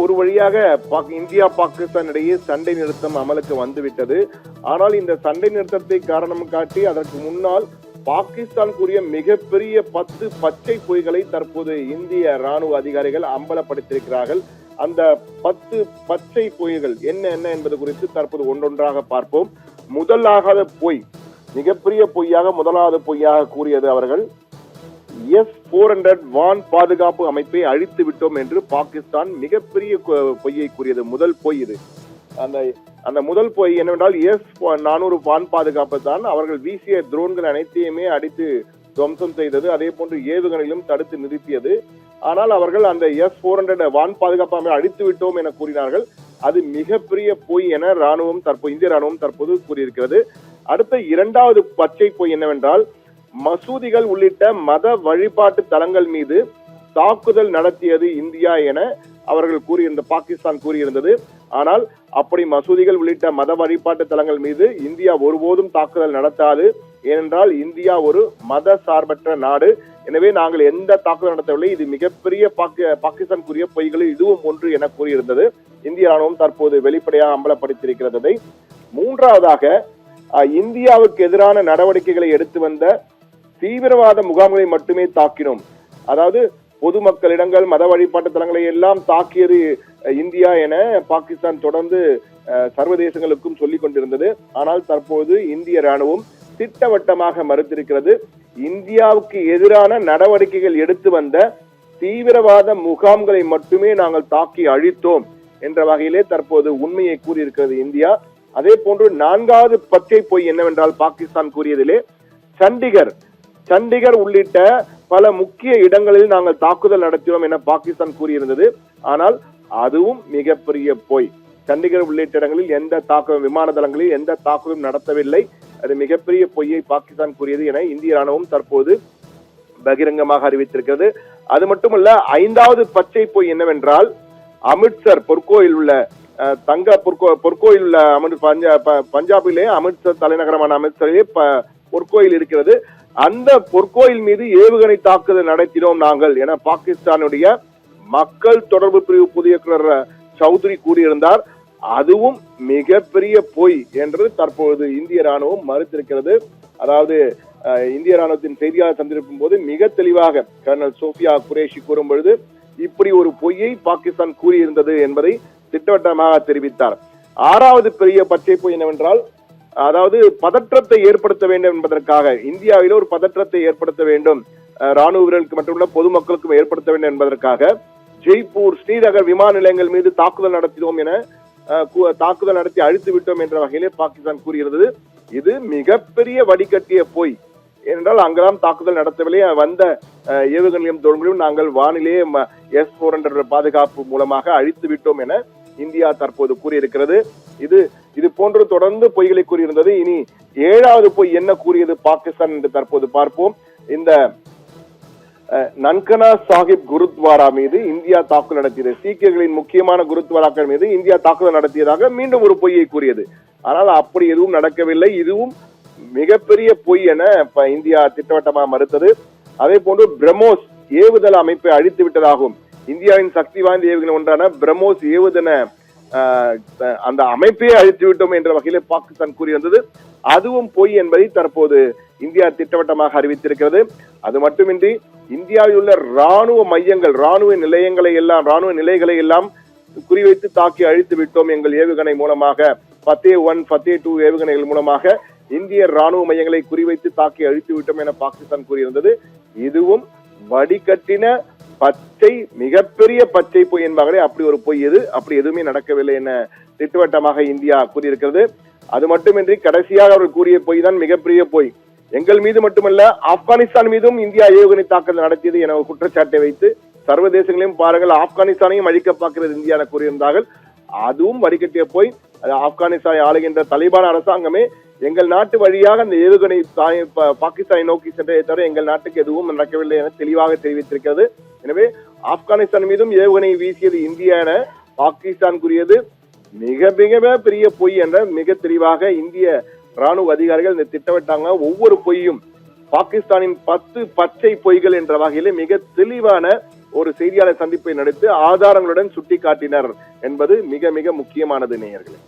ஒரு வழியாக இந்தியா பாகிஸ்தான் இடையே சண்டை நிறுத்தம் அமலுக்கு வந்துவிட்டது. ஆனால் இந்த சண்டை நிறுத்தத்தை காரணம் காட்டி அதற்கு முன்னால் பாகிஸ்தான் கூறிய மிகப்பெரிய 10 பச்சை பொய்களை தற்போது இந்திய ராணுவ அதிகாரிகள் அம்பலப்படுத்தியிருக்கிறார்கள். அந்த 10 பச்சை பொய்கள் என்ன என்பது குறித்து தற்போது ஒன்றொன்றாக பார்ப்போம். முதலாகாத பொய், மிகப்பெரிய பொய்யாக முதலாவது பொய்யாக கூறியது அவர்கள் S-400 வான் பாதுகாப்பு அமைப்பை அழித்து விட்டோம் என்று பாகிஸ்தான் மிகப்பெரிய பொய்யை கூறியது. முதல் பொய் இது. அந்த முதல் பொய் என்னவென்றால் S-400 வான் பாதுகாப்பு தான் அவர்கள் வீசிய ட்ரோன்கள் அனைத்தையுமே அடித்து துவம்சம் செய்தது. அதே போன்று ஏவுகணையிலும் தடுத்து நிறுத்தியது. ஆனால் அவர்கள் அந்த S-400 வான் பாதுகாப்பு அமைப்பை அழித்து விட்டோம் என கூறினார்கள். அது மிகப்பெரிய பொய் என இந்திய ராணுவம் தற்போது கூறியிருக்கிறது. அடுத்த இரண்டாவது பச்சை பொய் என்னவென்றால் மசூதிகள் உள்ளிட்ட மத வழிபாட்டு தலங்கள் மீது தாக்குதல் நடத்தியது இந்தியா என அவர்கள் பாகிஸ்தான் கூறியிருந்தது. ஆனால் அப்படி மசூதிகள் உள்ளிட்ட மத வழிபாட்டு தலங்கள் மீது இந்தியா ஒருபோதும் தாக்குதல் நடத்தாது. ஏனென்றால் இந்தியா ஒரு மத சார்பற்ற நாடு. எனவே நாங்கள் எந்த தாக்குதல் நடத்தவில்லை. இது மிகப்பெரிய பாகிஸ்தான் கூறிய பொய்களில் இதுவும் ஒன்று என கூறியிருந்தது. இந்திய ராணுவம் தற்போது வெளிப்படையாக அம்பலப்படுத்தியிருக்கிறது. மூன்றாவதாக இந்தியாவுக்கு எதிரான நடவடிக்கைகளை எடுத்து வந்த தீவிரவாத முகாம்களை மட்டுமே தாக்கினோம். அதாவது பொதுமக்களிடங்கள் மத வழிபாட்டு தலங்களை எல்லாம் தாக்கியது இந்தியா என பாகிஸ்தான் தொடர்ந்து சர்வதேசங்களுக்கும் சொல்லிக் கொண்டிருந்தது. ஆனால் தற்போது இந்திய ராணுவம் திட்டவட்டமாக மறுத்திருக்கிறது. இந்தியாவுக்கு எதிரான நடவடிக்கைகள் எடுத்து வந்த தீவிரவாத முகாம்களை மட்டுமே நாங்கள் தாக்கி அழித்தோம் என்ற வகையிலே தற்போது உண்மையை கூறியிருக்கிறது இந்தியா. அதே போன்று நான்காவது பச்சை பொய் என்னவென்றால் பாகிஸ்தான் கூறியதிலே சண்டிகர் உள்ளிட்ட பல முக்கிய இடங்களில் நாங்கள் தாக்குதல் நடத்தினோம் என பாகிஸ்தான் கூறியிருந்தது. ஆனால் அதுவும் மிகப்பெரிய பொய். சண்டிகர் உள்ளிட்ட இடங்களில் எந்த தாக்குதல், விமான தளங்களில் எந்த தாக்குதலும் நடத்தவில்லை. அது மிகப்பெரிய பொய்யை பாகிஸ்தான் கூறியது என இந்திய ராணுவம் தற்போது பகிரங்கமாக அறிவித்திருக்கிறது. அது மட்டுமல்ல, ஐந்தாவது பச்சை பொய் என்னவென்றால் அமிர்த்சர் பொற்கோயில் உள்ள பொற்கோயில் உள்ள பஞ்சாபிலே அமிர்த்சர் தலைநகரமான அமிர்த்சரிலே பொற்கோயில் இருக்கிறது. அந்த பொற்கோயில் மீது ஏவுகணை தாக்குதல் நடத்தினோம் நாங்கள் என பாகிஸ்தானுடைய மக்கள் தொடர்பு பிரிவு புதிய சௌத்ரி கூறியிருந்தார். அதுவும் மிகப்பெரிய பொய் என்று தற்பொழுது இந்திய ராணுவம் மறுத்திருக்கிறது. அதாவது இந்திய ராணுவத்தின் செய்தியாளர் சந்திருக்கும் போது மிக தெளிவாக கர்னல் சோஃபியா குரேஷி கூறும் பொழுது இப்படி ஒரு பொய்யை பாகிஸ்தான் கூறியிருந்தது என்பதை திட்டவட்டமாக தெரிவித்தார். ஆறாவது பெரிய பச்சை பொய் என்னவென்றால், அதாவது பதற்றத்தை ஏற்படுத்த வேண்டும் என்பதற்காக இந்தியாவில ஒரு பதற்றத்தை ஏற்படுத்த வேண்டும், ராணுவ வீரர்களுக்கு மட்டுமல்ல பொதுமக்களுக்கும் ஏற்படுத்த வேண்டும் என்பதற்காக ஜெய்ப்பூர், ஸ்ரீநகர் விமான நிலையங்கள் மீது தாக்குதல் நடத்தினோம் என தாக்குதல் நடத்தி அழித்து விட்டோம் என்ற வகையிலே பாகிஸ்தான் கூறியிருந்தது. இது மிகப்பெரிய வடிகட்டிய பொய். ஏனென்றால் அங்கெல்லாம் தாக்குதல் நடத்தவில்லை. வந்த ஏவுகணையும் தோல்களையும் நாங்கள் வானிலே S-400 பாதுகாப்பு மூலமாக அழித்து விட்டோம் என இந்தியா தற்போது கூறியிருக்கிறது. இது போன்று தொடர்ந்து பொய்களை கூறியிருந்தது. இனி ஏழாவது பொய் என்ன கூறியது பாகிஸ்தான் என்று தற்போது பார்ப்போம். இந்த நன்கனா சாஹிப் குருத்வாரா மீது இந்தியா தாக்குதல் நடத்தியது. சீக்கியர்களின் முக்கியமான குருத்வாராக்கள் மீது இந்தியா தாக்குதல் நடத்தியதாக மீண்டும் ஒரு பொய்யை கூறியது. ஆனால் அப்படி எதுவும் நடக்கவில்லை. இதுவும் மிகப்பெரிய பொய் என இந்தியா திட்டவட்டமாக மறுத்தது. அதே போன்று பிரம்மோஸ் ஏவுதள அமைப்பை அழித்து விட்டதாகவும் இந்தியாவின் சக்தி வாய்ந்த ஏவுகணை ஒன்றான பிரம்மோஸ் ஏவுதள அந்த அமைப்பையே அழித்து விட்டோம் என்ற வகையில பாகிஸ்தான் கூறியிருந்தது. அதுவும் பொய் என்பதை தற்போது இந்தியா திட்டவட்டமாக அறிவித்திருக்கிறது. அது மட்டுமின்றி இந்தியாவில் உள்ள ராணுவ மையங்கள், ராணுவ நிலைகளை எல்லாம் குறிவைத்து தாக்கி அழித்து விட்டோம் எங்கள் ஏவுகணை மூலமாக. Fateh-1, Fateh-2 ஏவுகணைகள் மூலமாக இந்திய ராணுவ மையங்களை குறிவைத்து தாக்கி அழித்து விட்டோம் என பாகிஸ்தான் கூறியிருந்தது. இதுவும் வடிகட்டின பச்சை, மிகப்பெரிய பச்சை பொய் என்பார்களே, அப்படி ஒரு பொய் அப்படி எதுவுமே நடக்கவில்லை என திட்டவட்டமாக இந்தியா கூறியிருக்கிறது. அது மட்டுமின்றி கடைசியாக அவர் கூறிய பொய் தான் மிகப்பெரிய பொய். எங்கள் மீது மட்டுமல்ல ஆப்கானிஸ்தான் மீதும் இந்தியா ஏவுகணை தாக்குதல் நடத்தியது என குற்றச்சாட்டை வைத்து சர்வதேசங்களையும் பாருங்கள், ஆப்கானிஸ்தானையும் அழிக்க பார்க்கிறது இந்தியா என கூறியிருந்தார்கள். அதுவும் வடிகட்டிய பொய். ஆப்கானிஸ்தானை ஆளுகின்ற தலிபான் அரசாங்கமே எங்கள் நாட்டு வழியாக அந்த ஏவுகணை பாகிஸ்தானை நோக்கி சென்றதை தவிர எங்கள் நாட்டுக்கு எதுவும் நடக்கவில்லை என தெளிவாக தெரிவித்திருக்கிறது. எனவே ஆப்கானிஸ்தான் மீதும் ஏவுகணை வீசியது இந்தியா என பாகிஸ்தான் கூறியது மிக மிக பெரிய பொய் என்ற மிக தெளிவாக இந்திய ராணுவ அதிகாரிகள் இந்த திட்டமிட்டாங்க. ஒவ்வொரு பொய்யும் பாகிஸ்தானின் 10 பச்சை பொய்கள் என்ற வகையிலே மிக தெளிவான ஒரு செய்தியாளர் சந்திப்பை நடத்தி ஆதாரங்களுடன் சுட்டிக்காட்டினர் என்பது மிக மிக முக்கியமானது நேயர்களே.